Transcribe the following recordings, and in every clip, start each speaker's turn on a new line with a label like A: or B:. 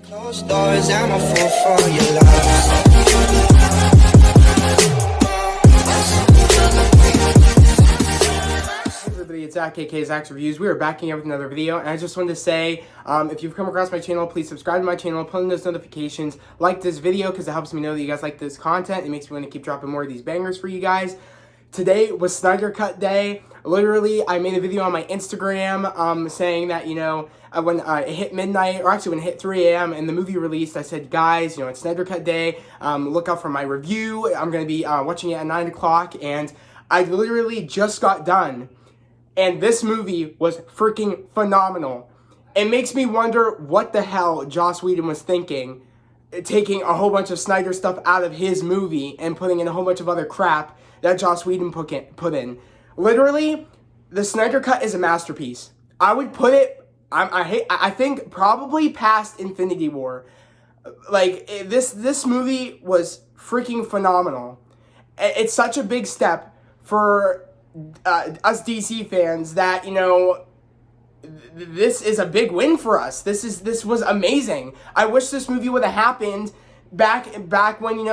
A: Closed doors, I'm a fool for your love.
B: Hey everybody, it's Zack, aka Zack's Reviews. We are backing up with another video, and I just wanted to say, if you've come across my channel, please subscribe to my channel, put on those notifications, like this video, because it helps me know that you guys like this content. It makes me want to keep dropping more of these bangers for you guys. Today was Snyder Cut Day. Literally, I made a video on my Instagram saying that, when it hit midnight, or actually when it hit 3 a.m. and the movie released, I said, guys, it's Snyder Cut Day. Look out for my review. I'm going to be watching it at 9 o'clock, and I literally just got done. And this movie was freaking phenomenal. It makes me wonder what the hell Joss Whedon was thinking, taking a whole bunch of Snyder stuff out of his movie and putting in a whole bunch of other crap that Joss Whedon put in. Literally, the Snyder Cut is a masterpiece. I would put it, I think, probably past Infinity War. Like, this movie was freaking phenomenal. It's such a big step for us DC fans that, this is a big win for us. This was amazing. I wish this movie would have happened back when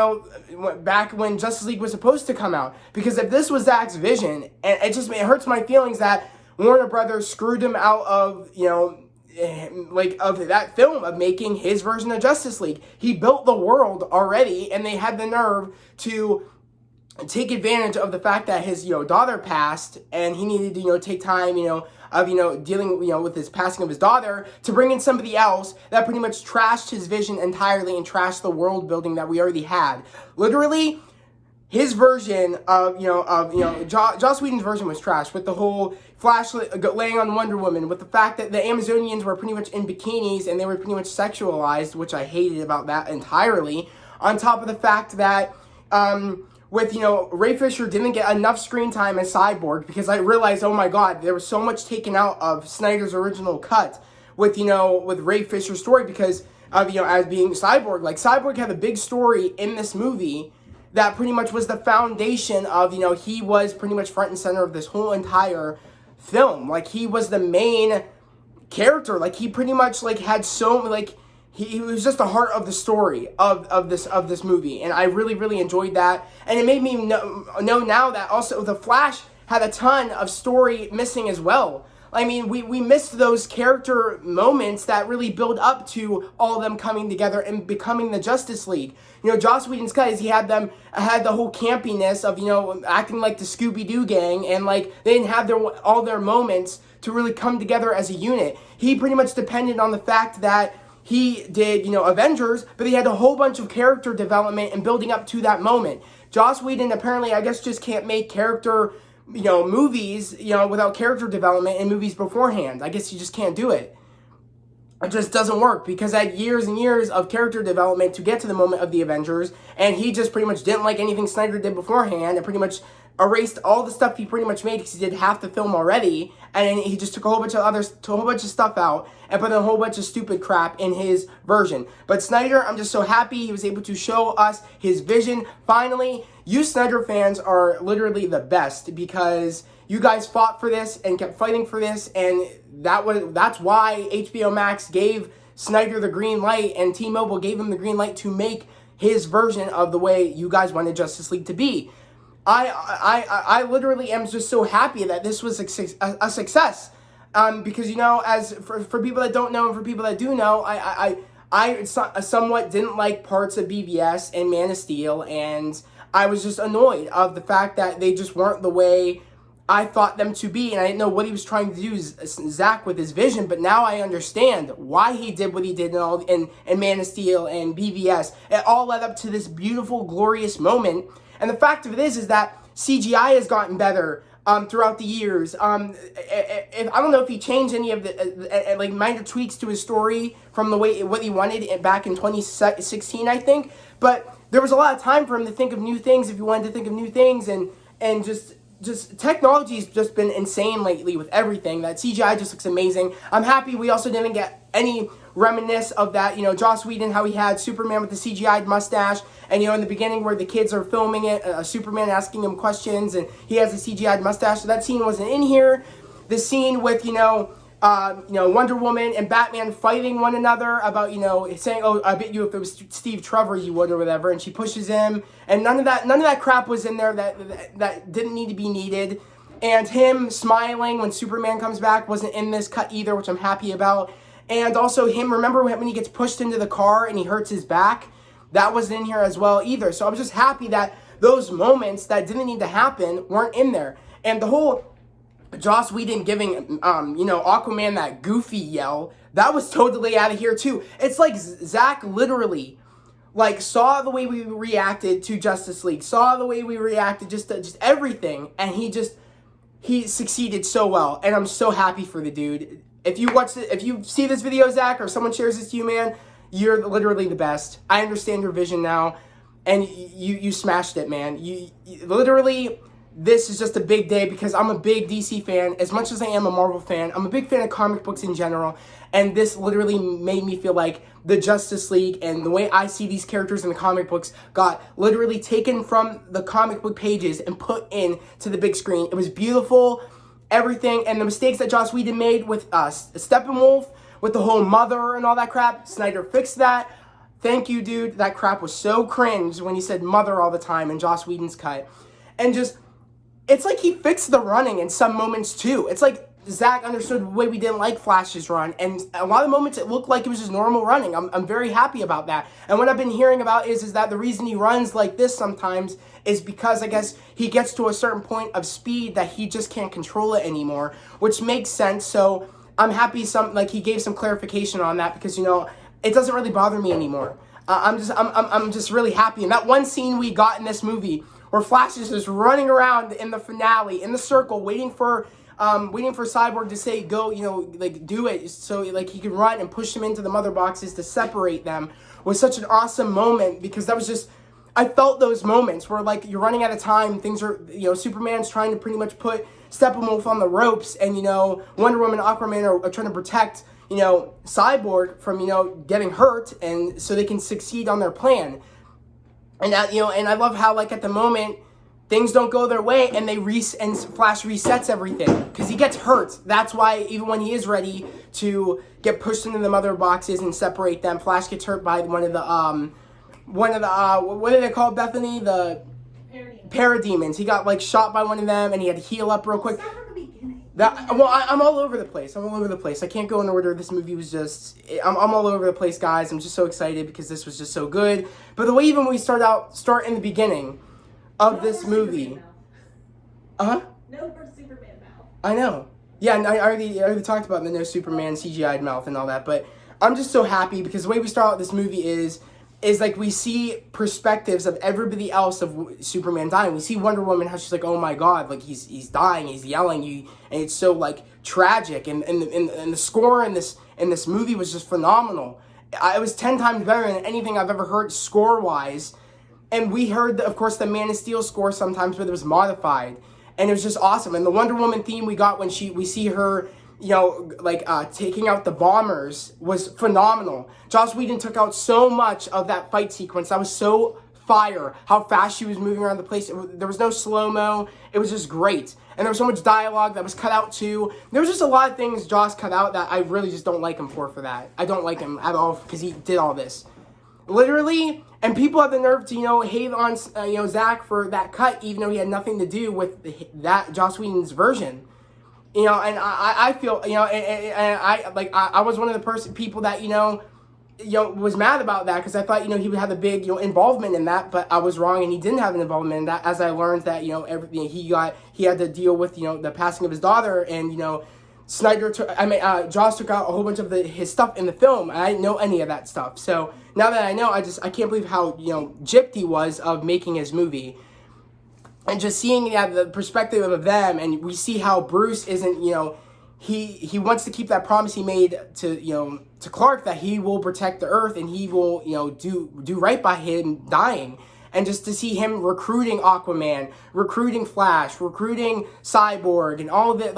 B: Justice League was supposed to come out, because if this was Zack's vision, and it hurts my feelings that Warner Brothers screwed him out of of that film, of making his version of Justice League. He built the world already, and they had the nerve to take advantage of the fact that his daughter passed, and he needed to take time of dealing with his passing of his daughter, to bring in somebody else that pretty much trashed his vision entirely and trashed the world building that we already had. Literally, his version of Joss Whedon's version was trash, with the whole Flash laying on Wonder Woman, with the fact that the Amazonians were pretty much in bikinis and they were pretty much sexualized, which I hated about that entirely. On top of the fact that Ray Fisher didn't get enough screen time as Cyborg, because I realized, oh my god, there was so much taken out of Snyder's original cut with Ray Fisher's story, because of as being Cyborg. Like, Cyborg had a big story in this movie that pretty much was the foundation of he was pretty much front and center of this whole entire film. Like, he was the main character. Like, he pretty much had so He was just the heart of the story of this movie, and I really, really enjoyed that. And it made me know now that also the Flash had a ton of story missing as well. I mean, we missed those character moments that really build up to all of them coming together and becoming the Justice League. Joss Whedon's cut is he had the whole campiness of acting like the Scooby-Doo gang, and they didn't have all their moments to really come together as a unit. He pretty much depended on the fact that he did, Avengers, but he had a whole bunch of character development and building up to that moment. Joss Whedon apparently, I guess, just can't make character, movies, without character development in movies beforehand. I guess he just can't do it. It just doesn't work, because I had years and years of character development to get to the moment of the Avengers, and he just pretty much didn't like anything Snyder did beforehand, and pretty much erased all the stuff he pretty much made, because he did half the film already, and then he just took a whole bunch of stuff out and put in a whole bunch of stupid crap in his version. But Snyder, I'm just so happy he was able to show us his vision finally. You Snyder fans are literally the best, because you guys fought for this and kept fighting for this, and that's why HBO Max gave Snyder the green light, and T-Mobile gave him the green light to make his version of the way you guys wanted Justice League to be. I literally am just so happy that this was a success, because as for people that don't know and for people that do know, I somewhat didn't like parts of BVS and Man of Steel, and I was just annoyed of the fact that they just weren't the way I thought them to be, and I didn't know what he was trying to do, Zack, with his vision. But now I understand why he did what he did in Man of Steel and BVS. It all led up to this beautiful, glorious moment. And the fact of it is that CGI has gotten better throughout the years. I don't know if he changed any of the minor tweaks to his story from what he wanted back in 2016, I think. But there was a lot of time for him to think of new things, if he wanted to think of new things, and just technology's just been insane lately with everything. That CGI just looks amazing. I'm happy we also didn't get any reminisce of that, Joss Whedon, how he had Superman with the CGI'd mustache, and in the beginning where the kids are filming it, Superman asking him questions, and he has a CGI'd mustache. So that scene wasn't in here. The scene with, Wonder Woman and Batman fighting one another about, saying, oh, I bet you if it was Steve Trevor you would or whatever, and she pushes him, and none of that crap was in there that didn't need to be needed. And him smiling when Superman comes back wasn't in this cut either, which I'm happy about. And also him, remember when he gets pushed into the car and he hurts his back? That wasn't in here as well either. So I'm just happy that those moments that didn't need to happen weren't in there. And the whole Joss Whedon giving, Aquaman that goofy yell, that was totally out of here too. It's like Zack literally, saw the way we reacted to Justice League, saw the way we reacted just everything, and he succeeded so well, and I'm so happy for the dude. If you see this video, Zack, or someone shares this to you, man, you're literally the best. I understand your vision now, and you smashed it, man. You literally. This is just a big day because I'm a big DC fan. As much as I am a Marvel fan, I'm a big fan of comic books in general. And this literally made me feel like the Justice League and the way I see these characters in the comic books got literally taken from the comic book pages and put in to the big screen. It was beautiful, everything. And the mistakes that Joss Whedon made with Steppenwolf, with the whole mother and all that crap, Snyder fixed that. Thank you, dude. That crap was so cringe when he said mother all the time in Joss Whedon's cut. And it's like he fixed the running in some moments too. It's like Zack understood the way we didn't like Flash's run, and a lot of moments it looked like it was just normal running. I'm very happy about that. And what I've been hearing about is that the reason he runs like this sometimes is because I guess he gets to a certain point of speed that he just can't control it anymore, which makes sense. So I'm happy he gave some clarification on that because it doesn't really bother me anymore. I'm just really happy. And that one scene we got in this movie where Flash is just running around in the finale, in the circle, waiting for Cyborg to say, go, do it, so, he can run and push him into the mother boxes to separate them, was such an awesome moment, because that was just, I felt those moments where, you're running out of time, things are, Superman's trying to pretty much put Steppenwolf on the ropes, and, Wonder Woman and Aquaman are trying to protect, Cyborg from, getting hurt, and so they can succeed on their plan. And that, and I love how, at the moment, things don't go their way, and and Flash resets everything because he gets hurt. That's why even when he is ready to get pushed into the mother boxes and separate them, Flash gets hurt by one of the what do they call it, Bethany? The parademons. He got shot by one of them, and he had to heal up real quick. I'm all over the place. I can't go in order. This movie was just... I'm all over the place, guys. I'm just so excited because this was just so good. But the way even we start in the beginning of this movie...
C: No for Superman mouth.
B: I know. Yeah, and I already talked about the no Superman CGI'd mouth and all that. But I'm just so happy because the way we start out this movie is we see perspectives of everybody else of Superman dying. We see Wonder Woman, how she's like, oh my god, he's dying, he's yelling, and it's so tragic. And the score in this movie was just phenomenal. It was 10 times better than anything I've ever heard score wise. And we heard, of course, the Man of Steel score sometimes, but it was modified, and it was just awesome. And the Wonder Woman theme we got when we see her, taking out the bombers was phenomenal. Joss Whedon took out so much of that fight sequence. That was so fire. How fast she was moving around the place. There was no slow-mo. It was just great. And there was so much dialogue that was cut out too. There was just a lot of things Joss cut out that I really just don't like him for that. I don't like him at all because he did all this. Literally, and people have the nerve to, hate on, Zack for that cut, even though he had nothing to do with that Joss Whedon's version. And I feel, and I was one of the people that, was mad about that because I thought, he would have a big, involvement in that, but I was wrong, and he didn't have an involvement in that, as I learned that, everything he had to deal with, the passing of his daughter, and, Joss took out a whole bunch of his stuff in the film. I didn't know any of that stuff. So now that I know, I can't believe how, gypped he was of making his movie. And just seeing the perspective of them, and we see how Bruce isn't, he wants to keep that promise he made to Clark that he will protect the Earth and he will, do right by him dying. And just to see him recruiting Aquaman, recruiting Flash, recruiting Cyborg, and all of it,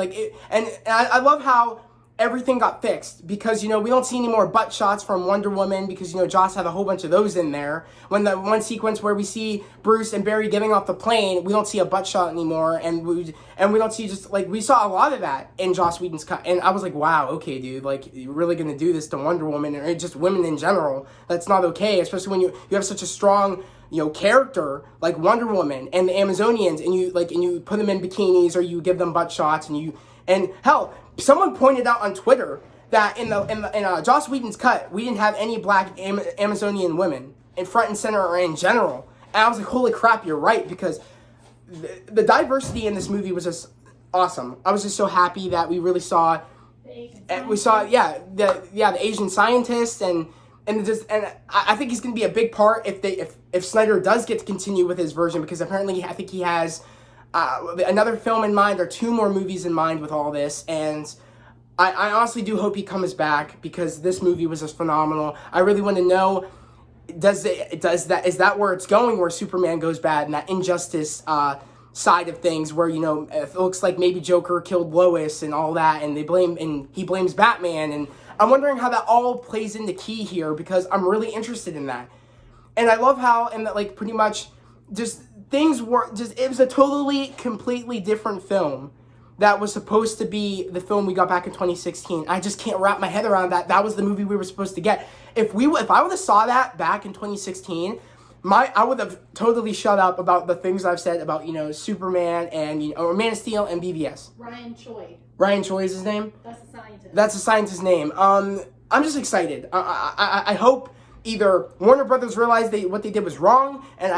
B: and I love how everything got fixed because, you know, we don't see any more butt shots from Wonder Woman because, you know, Joss had a whole bunch of those in there. When the one sequence where we see Bruce and Barry getting off the plane, we don't see a butt shot anymore, and we don't see just, like, we saw a lot of that in Joss Whedon's cut, and I was like, wow, okay, dude, like, you're really gonna do this to Wonder Woman, or just women in general? That's not okay, especially when you have such a strong, you know, character like Wonder Woman and the Amazonians, and you put them in bikinis, or you give them butt shots, and hell, someone pointed out on Twitter that in Joss Whedon's cut, we didn't have any black Amazonian women in front and center or in general. And I was like, holy crap, you're right, because the diversity in this movie was just awesome. I was just so happy that we really saw, the Asian scientist, and I think he's going to be a big part if Snyder does get to continue with his version, because apparently I think he has another film in mind, or 2 more movies in mind with all this, and I honestly do hope he comes back, because this movie was just phenomenal. I really want to know, is that where it's going, where Superman goes bad, and that injustice side of things, where, you know, it looks like maybe Joker killed Lois and all that, and he blames Batman, and I'm wondering how that all plays into key here, because I'm really interested in that. And I love how, and that, like, pretty much just things were just, it was a totally, completely different film that was supposed to be the film we got back in 2016. I just can't wrap my head around that. That was the movie we were supposed to get. If I would have saw that back in 2016, I would have totally shut up about the things I've said about, you know, Superman and, you know, or Man of Steel and BVS.
C: Ryan Choi.
B: Ryan Choi is his name?
C: That's the scientist.
B: That's the scientist's name. I'm just excited. I hope either Warner Brothers realized what they did was wrong, and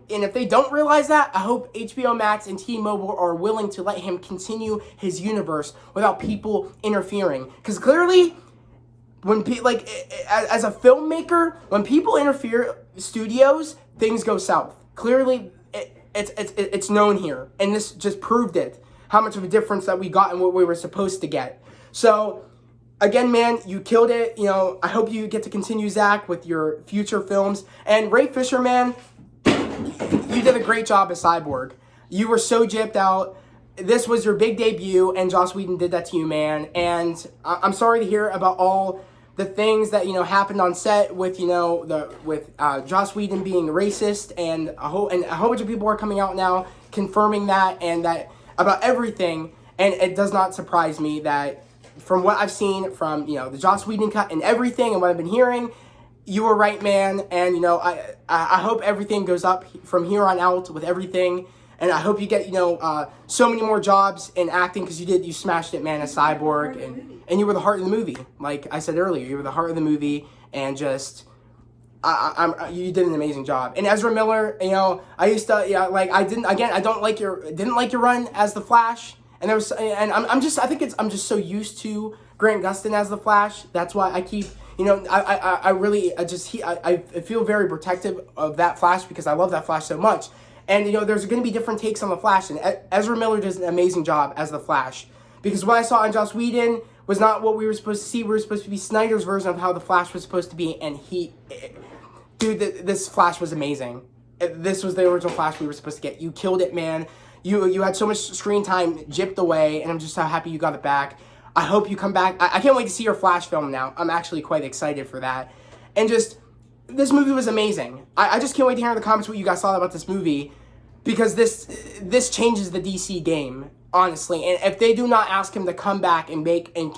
B: if they don't realize that, I hope HBO Max and T-Mobile are willing to let him continue his universe without people interfering. Because clearly, as a filmmaker, when people interfere studios, things go south. Clearly, it's known here, and this just proved it, how much of a difference that we got and what we were supposed to get. So, again, man, you killed it. You know, I hope you get to continue, Zach, with your future films. And Ray Fisher, man, you did a great job as Cyborg. You were so gypped out. This was your big debut, and Joss Whedon did that to you, man. And I'm sorry to hear about all the things that, you know, happened on set with, you know, with Joss Whedon being racist, and a whole bunch of people are coming out now confirming that, and that about everything. And it does not surprise me that, from what I've seen from, you know, the Joss Whedon cut and everything, and what I've been hearing, you were right, man. And, you know, I hope everything goes up from here on out with everything. And I hope you get, you know, so many more jobs in acting, because you smashed it, man, as Cyborg, and you were the heart of the movie. Like I said earlier, you were the heart of the movie, and just, you did an amazing job. And Ezra Miller, you know, I didn't like your run as the Flash, and I'm just so used to Grant Gustin as the Flash. That's why I keep, you know, I feel very protective of that Flash, because I love that Flash so much. And, you know, there's going to be different takes on the Flash, and Ezra Miller does an amazing job as the Flash, because what I saw on Joss Whedon was not what we were supposed to see. We were supposed to be Snyder's version of how the Flash was supposed to be, and this Flash was amazing. This was the original Flash we were supposed to get. You killed it, man. You had so much screen time gypped away, and I'm just so happy you got it back. I hope you come back. I can't wait to see your Flash film now. I'm actually quite excited for that. And just, this movie was amazing. I just can't wait to hear in the comments what you guys thought about this movie, because this changes the DC game, honestly. And if they do not ask him to come back and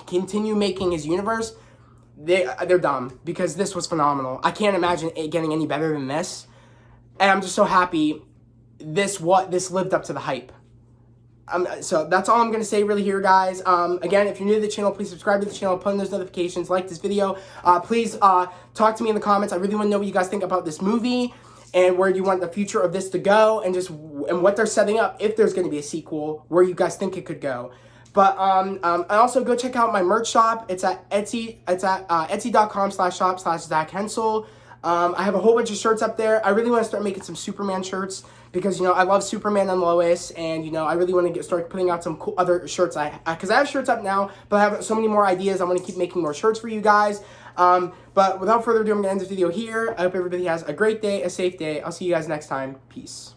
B: continue making his universe, they're dumb, because this was phenomenal. I can't imagine it getting any better than this. And I'm just so happy this lived up to the hype. So that's all I'm going to say really here, guys. Again, if you're new to the channel, please subscribe to the channel, put on those notifications, like this video. Please talk to me in the comments. I really want to know what you guys think about this movie, and where you want the future of this to go, and what they're setting up, if there's going to be a sequel, where you guys think it could go. But and also go check out my merch shop. It's at Etsy. It's at etsy.com/shop/Zach Hensel. I have a whole bunch of shirts up there. I really want to start making some Superman shirts, because, you know, I love Superman and Lois, and, you know, I really want to start putting out some cool other shirts. Because I have shirts up now, but I have so many more ideas. I want to keep making more shirts for you guys. But without further ado, I'm going to end this video here. I hope everybody has a great day, a safe day. I'll see you guys next time. Peace.